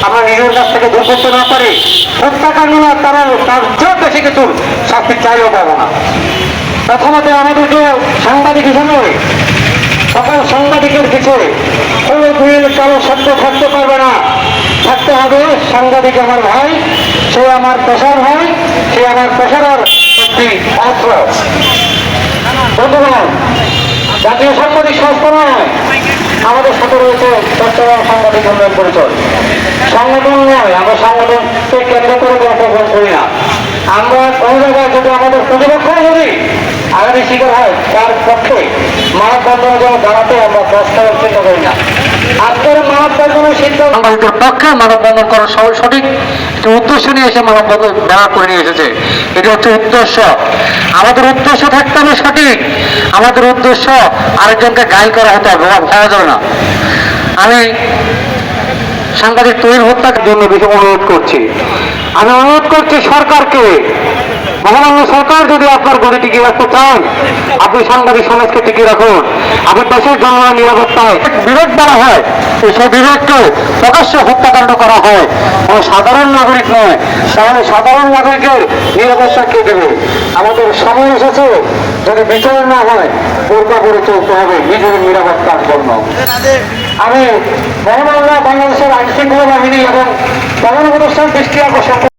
আমরা নিজের কাছ থেকে দূর করতে না পারি, হত্যাকাণ্ড না, তারা তার চেয়েও বেশি কিছু শাস্তি চাইলেও পাবো না। প্রথমত আমাদেরকে সাংবাদিক হিসাবে সকল সাংবাদিকের পিছিয়ে কোনো দিন কারো শব্দ থাকতে পারবে না, থাকতে হবে সাংবাদিক আমার ভাই, সে আমার পেশার ভাই, সে আমার পেশার একটি অস্ত্র। বন্ধুগণ, জাতীয় সাংবাদিক সংস্থা নয়, আমাদের সাথে রয়েছে চট্টগ্রাম সাংবাদিক উন্নয়ন পরিষদ। সংগঠন নয়, আমরা সংগঠনকে কেন্দ্র করে অংশগ্রহণ করি না। আমরা কোনো জায়গায় যদি আমাদের প্রতিপক্ষ যদি আগামী শিকার হয়, তার পক্ষে মানববন্ধনে যেন দাঁড়াতে আমরা প্রস্তাবের চিন্তা করি না। আজকের মানববন্ধনের সিদ্ধান্ত সাংবাদিকদের পক্ষে মানববন্ধন করার সঠিক একটি উদ্দেশ্য নিয়ে এসে মানববন্ধন দাঁড়া করে নিয়ে এসেছে। এটি হচ্ছে উদ্দেশ্য। আমাদের উদ্দেশ্য থাকতে হবে সঠিক। আমাদের উদ্দেশ্য আরেকজনকে গাইল করা হতে হবে, ভাবা যাবে না। আমি সাংবাদিক তৈরি হত্যার জন্য বেশি অনুরোধ করছি। আমি অনুরোধ করছি সরকারকে, মহামান্য সরকার যদি আপনার গতি টিকিয়ে রাখতে চান, আপনি সাংবাদিক সমাজকে টিকিয়ে রাখুন। আপনি দেশের জনগণের নিরাপত্তায় বিরোধ করা হয়, সেই বিরোধকে প্রকাশ্যে হত্যাকাণ্ড করা হয়, কোনো সাধারণ নাগরিক নয়, তাহলে সাধারণ নাগরিকের নিরাপত্তা কে দেবে? আমাদের সময় এসেছে, যদি বিচার না হয় বোরকা করে চলতে হবে নিজের নিরাপত্তার জন্য। আমি মহামান্য বাংলাদেশের আইন শৃঙ্খলা বাহিনী এবং প্রধান উপদেষ্টার দৃষ্টি আকর্ষণ